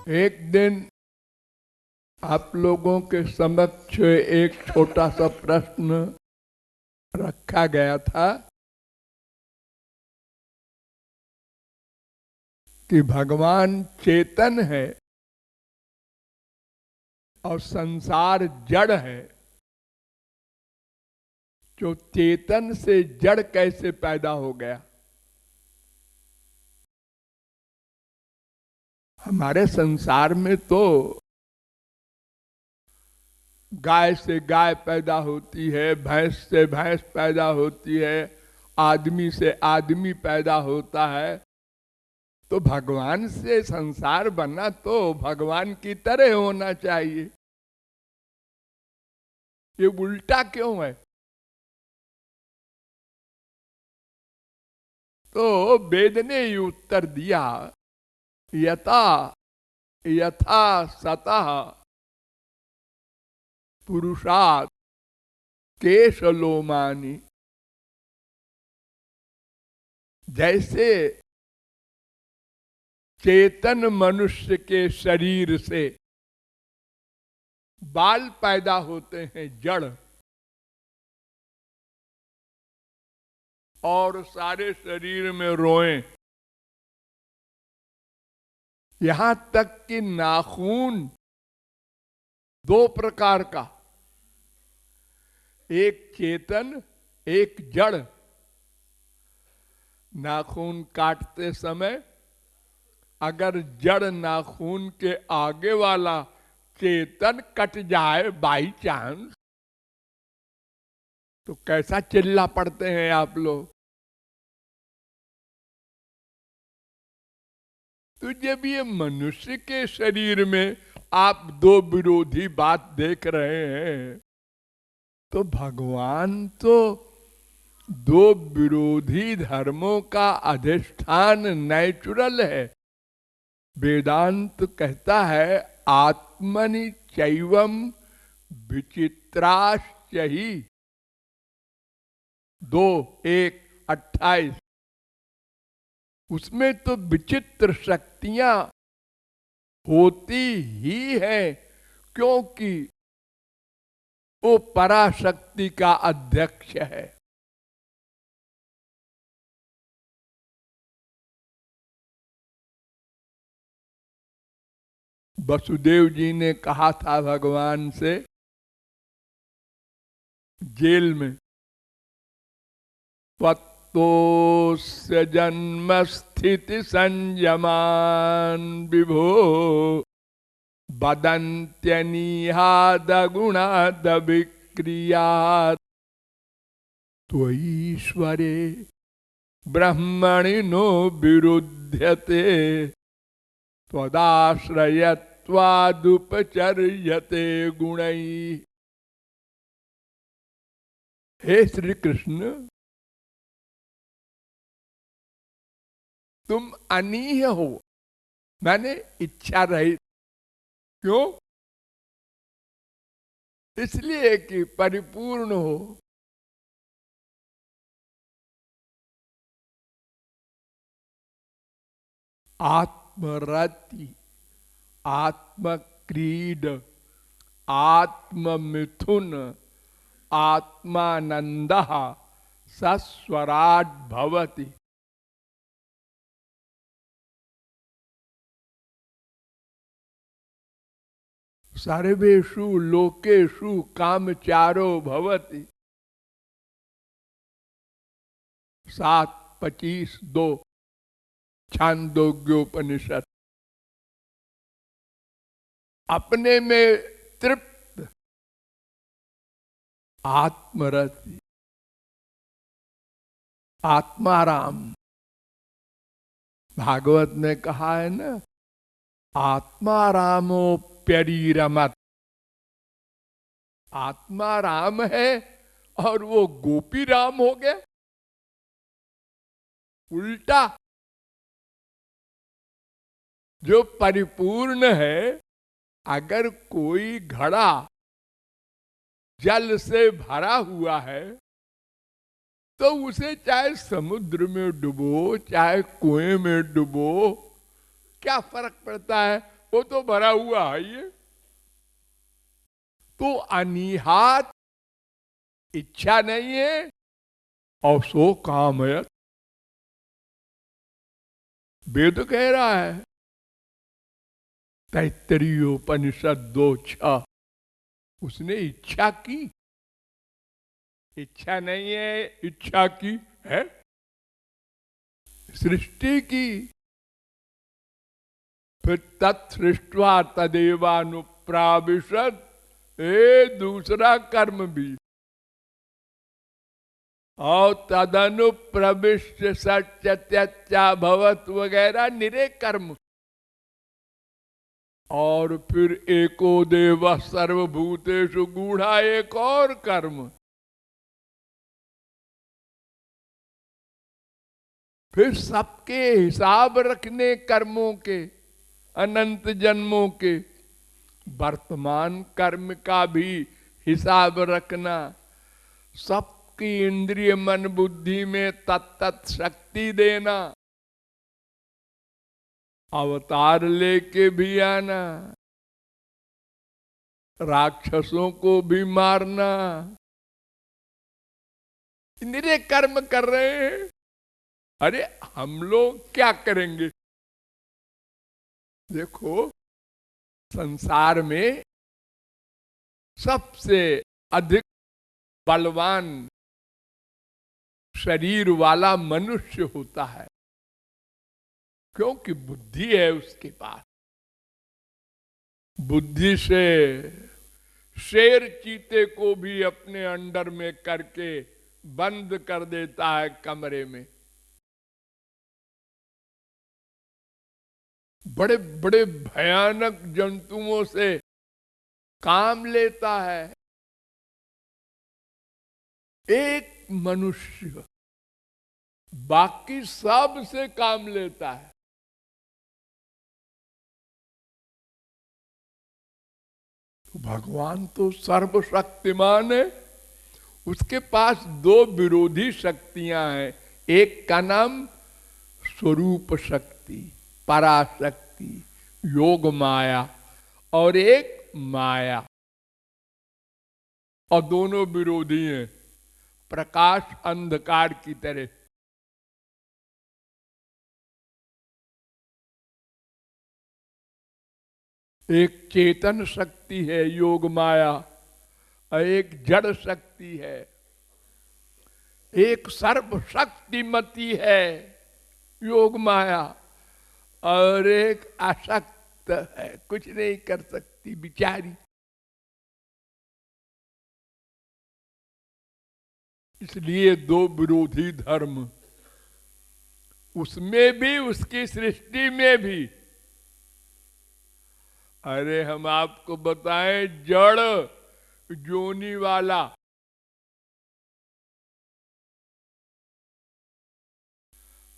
एक दिन आप लोगों के समक्ष एक छोटा सा प्रश्न रखा गया था कि भगवान चेतन है और संसार जड़ है, जो चेतन से जड़ कैसे पैदा हो गया। हमारे संसार में तो गाय से गाय पैदा होती है, भैंस से भैंस पैदा होती है, आदमी से आदमी पैदा होता है। तो भगवान से संसार बना तो भगवान की तरह होना चाहिए। ये उल्टा क्यों है? तो वेद ने ये उत्तर दिया, यथा यथा सतः पुरुषात् केशलोमानि। जैसे चेतन मनुष्य के शरीर से बाल पैदा होते हैं जड़, और सारे शरीर में रोएं, यहां तक कि नाखून दो प्रकार का, एक चेतन एक जड़। नाखून काटते समय अगर जड़ नाखून के आगे वाला चेतन कट जाए बाई चांस, तो कैसा चिल्ला पड़ते हैं आप लोग। तो जब ये मनुष्य के शरीर में आप दो विरोधी बात देख रहे हैं, तो भगवान तो दो विरोधी धर्मों का अधिष्ठान नेचुरल है। वेदांत कहता है आत्मनि चैवम विचित्राश्चहि 2:1-28। उसमें तो विचित्र शक्तियां होती ही है, क्योंकि वो पराशक्ति का अध्यक्ष है। वसुदेव जी ने कहा था भगवान से जेल में, त्वत्तोस्य जन्म स्थिति संयमान विभो वदन्त्यनीहाद गुणाद विक्रियात् त्वईश्वरे ब्रह्मणि नो विरुध्यते त्वदाश्रयत्वादुपचर्यते गुणैः। हे श्री कृष्ण, तुम अनीह हो, मैंने इच्छा रहित। क्यों? इसलिए कि परिपूर्ण हो। आत्मरति, आत्मक्रीड, आत्ममिथुन, आत्मानंद सस्वराट भवति। सर्वेषु लोकेषु कामचारो भवति। 7:25-2 छांदोग्योपनिषद। अपने में तृप्त, आत्मरति, आत्माराम। भागवत ने कहा है ना, आत्मारामोप्यरीरमत। आत्मा राम है और वो गोपी राम हो गया। उल्टा, जो परिपूर्ण है, अगर कोई घड़ा जल से भरा हुआ है तो उसे चाहे समुद्र में डुबो चाहे कुएं में डुबो, क्या फर्क पड़ता है? वो तो भरा हुआ है ये। तो अनिहात इच्छा नहीं है और सो कामयत, वेद कह रहा है तैत्तरीयोपनिषद 2:6। उसने इच्छा की, इच्छा नहीं है, इच्छा की है, सृष्टि की। फिर तत्सृष्ट्वा तदेवानुप्राविशद, ए दूसरा कर्म भी। और तदनुप्रविष्ट सत्यत्या भवत वगैरह निरे कर्म। और फिर एको देव सर्वभूतेषु गूढ़ा, एक और कर्म। फिर सबके हिसाब रखने कर्मों के, अनंत जन्मों के। वर्तमान कर्म का भी हिसाब रखना, सबकी इंद्रिय मन बुद्धि में तत्त शक्ति देना, अवतार लेके भी आना, राक्षसों को भी मारना। इंद्रिय कर्म कर रहे हैं। अरे हम लोग क्या करेंगे? देखो, संसार में सबसे अधिक बलवान शरीर वाला मनुष्य होता है, क्योंकि बुद्धि है उसके पास। बुद्धि से शेर चीते को भी अपने अंडर में करके बंद कर देता है कमरे में। बड़े बड़े भयानक जंतुओं से काम लेता है। एक मनुष्य बाकी सब से काम लेता है। तो भगवान तो सर्वशक्तिमान है, उसके पास दो विरोधी शक्तियां हैं। एक का नाम स्वरूप शक्ति, पराशक्ति, योग माया, और एक माया। और दोनों विरोधी हैं, प्रकाश अंधकार की तरह। एक चेतन शक्ति है योग माया, और एक जड़ शक्ति है। एक सर्वशक्तिमती है योग माया, और एक आसक्त है, कुछ नहीं कर सकती बिचारी। इसलिए दो विरोधी धर्म, उसमें भी उसकी सृष्टि में भी। अरे हम आपको बताएं, जड़ जोनी वाला,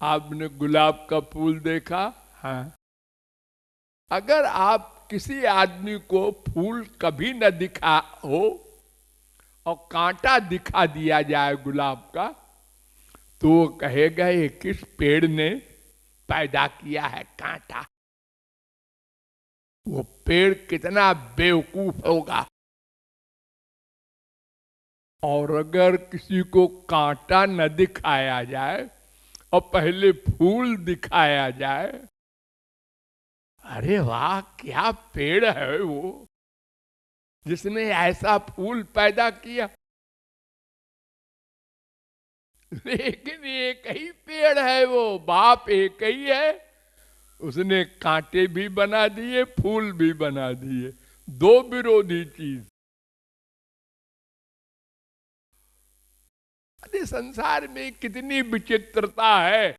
आपने गुलाब का फूल देखा? हाँ। अगर आप किसी आदमी को फूल कभी न दिखा हो और कांटा दिखा दिया जाए गुलाब का, तो वो कहेगा ये किस पेड़ ने पैदा किया है कांटा। वो पेड़ कितना बेवकूफ होगा। और अगर किसी को कांटा न दिखाया जाए और पहले फूल दिखाया जाए, अरे वाह क्या पेड़ है वो, जिसने ऐसा फूल पैदा किया। लेकिन एक ही पेड़ है वो, बाप एक ही है, उसने कांटे भी बना दिए, फूल भी बना दिए। दो विरोधी चीज। अरे संसार में कितनी विचित्रता है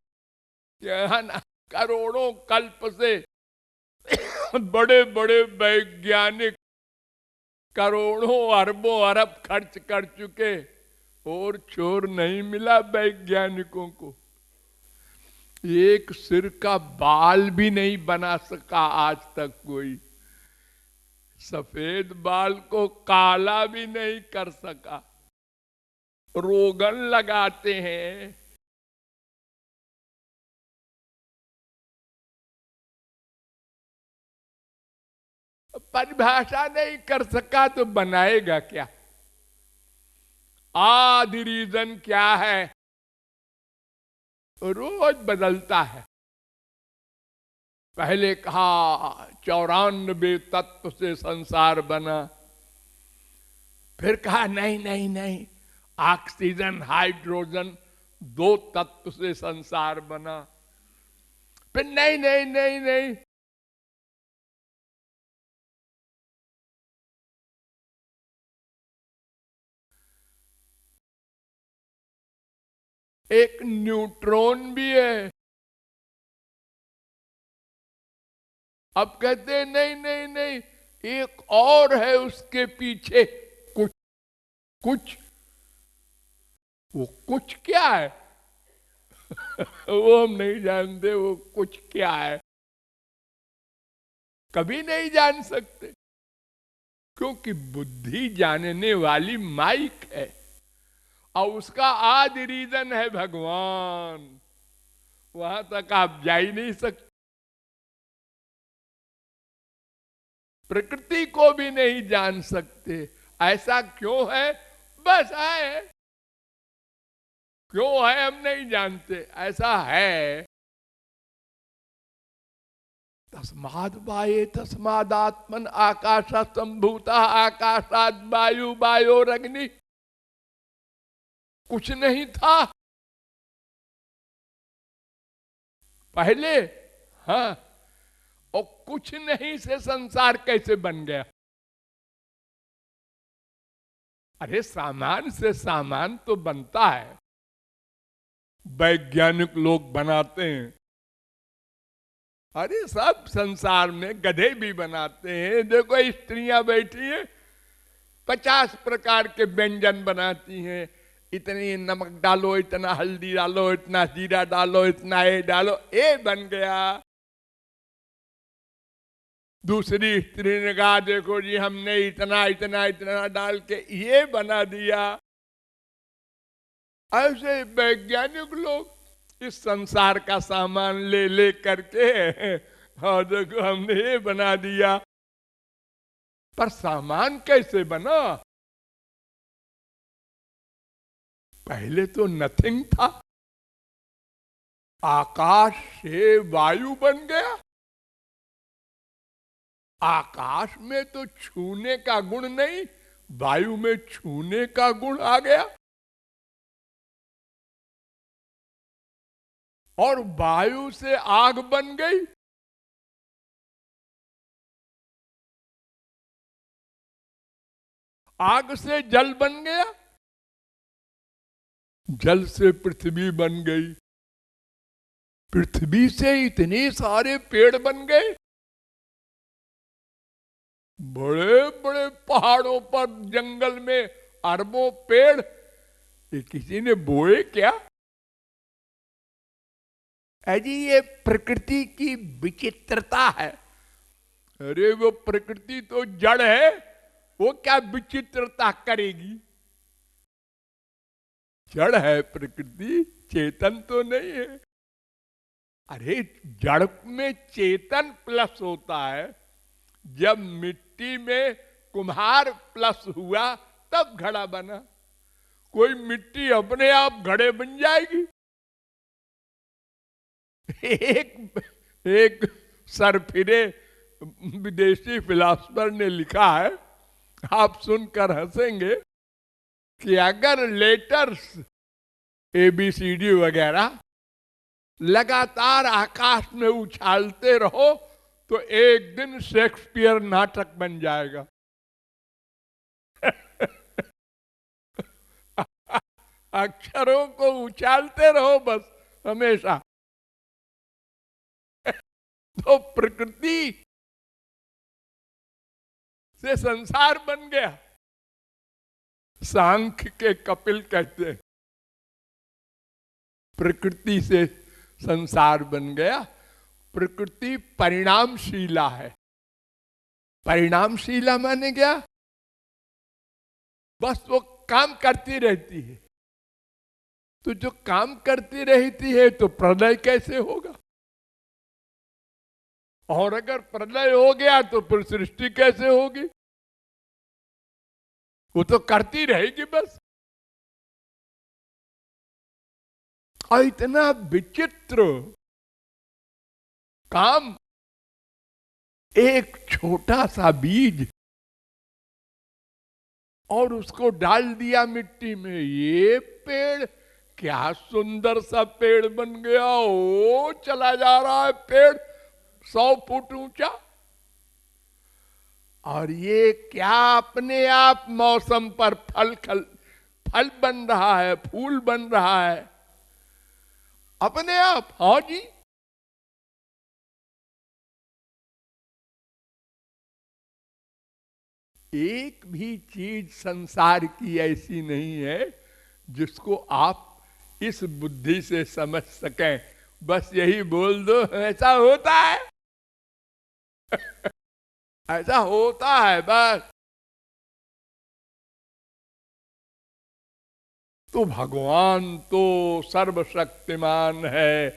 कि करोड़ों कल्प से बड़े बड़े वैज्ञानिक करोड़ों अरबों अरब खर्च कर चुके, और छोर नहीं मिला वैज्ञानिकों को। एक सिर का बाल भी नहीं बना सका आज तक कोई। सफेद बाल को काला भी नहीं कर सका। रोगन लगाते हैं। परिभाषा नहीं कर सका तो बनाएगा क्या? आदि रीजन क्या है? रोज बदलता है। पहले कहा 94 तत्व से संसार बना, फिर कहा नहीं नहीं नहीं, ऑक्सीजन हाइड्रोजन 2 तत्व से संसार बना, फिर नहीं नहीं नहीं नहीं, एक न्यूट्रॉन भी है। अब कहते हैं नहीं नहीं नहीं, एक और है उसके पीछे कुछ कुछ। वो कुछ क्या है? वो हम नहीं जानते वो कुछ क्या है, कभी नहीं जान सकते, क्योंकि बुद्धि जानने वाली माइक है और उसका आदि रीजन है भगवान। वहां तक आप जा ही नहीं सकते, प्रकृति को भी नहीं जान सकते। ऐसा क्यों है? बस है, क्यों है हम नहीं जानते, ऐसा है। तस्माद् वाये तस्मादात्मन आकाशात् संभूता आकाशात् वायु वायोरग्नि। कुछ नहीं था पहले, हाँ, और कुछ नहीं से संसार कैसे बन गया? अरे सामान से सामान तो बनता है, वैज्ञानिक लोग बनाते हैं। अरे सब संसार में गधे भी बनाते हैं। देखो स्त्रियां बैठी हैं, 50 प्रकार के व्यंजन बनाती हैं। इतनी नमक डालो, इतना हल्दी डालो, इतना जीरा डालो, इतना ये डालो, ये बन गया। दूसरी स्त्री ने कहा देखो जी हमने इतना इतना इतना डाल के ये बना दिया। ऐसे वैज्ञानिक लोग इस संसार का सामान ले ले करके हाँ देखो हमने ये बना दिया। पर सामान कैसे बना? पहले तो नथिंग था, आकाश से वायु बन गया। आकाश में तो छूने का गुण नहीं, वायु में छूने का गुण आ गया। और वायु से आग बन गई। आग से जल बन गया, जल से पृथ्वी बन गई, पृथ्वी से इतने सारे पेड़ बन गए। बड़े बड़े पहाड़ों पर जंगल में अरबों पेड़, ये किसी ने बोए क्या? अजी ये प्रकृति की विचित्रता है। अरे वो प्रकृति तो जड़ है, वो क्या विचित्रता करेगी? जड़ है प्रकृति, चेतन तो नहीं है। अरे जड़ में चेतन प्लस होता है। जब मिट्टी में कुम्हार प्लस हुआ तब घड़ा बना। कोई मिट्टी अपने आप घड़े बन जाएगी? एक सरफिरे विदेशी फिलॉसफर ने लिखा है, आप सुनकर हंसेंगे, कि अगर लेटर्स ABCD वगैरह लगातार आकाश में उछालते रहो तो एक दिन शेक्सपियर नाटक बन जाएगा। अक्षरों को उछालते रहो बस हमेशा। तो प्रकृति से संसार बन गया। सांख्य के कपिल कहते हैं प्रकृति से संसार बन गया। प्रकृति परिणामशीला है। परिणामशीला माने क्या? बस वो काम करती रहती है। तो जो काम करती रहती है तो प्रलय कैसे होगा? और अगर प्रलय हो गया तो फिर सृष्टि कैसे होगी? वो तो करती रहेगी बस। और इतना विचित्र काम, एक छोटा सा बीज और उसको डाल दिया मिट्टी में, ये पेड़ क्या सुंदर सा पेड़ बन गया। ओ चला जा रहा है पेड़ 100 फुट ऊंचा। और ये क्या अपने आप मौसम पर फल बन रहा है, फूल बन रहा है अपने आप। हाँ जी, एक भी चीज संसार की ऐसी नहीं है जिसको आप इस बुद्धि से समझ सकें। बस यही बोल दो ऐसा होता है ऐसा होता है बस। तो भगवान तो सर्वशक्तिमान है,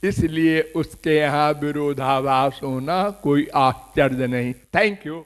इसलिए उसके यहां विरोधाभास होना कोई आश्चर्य नहीं। Thank you.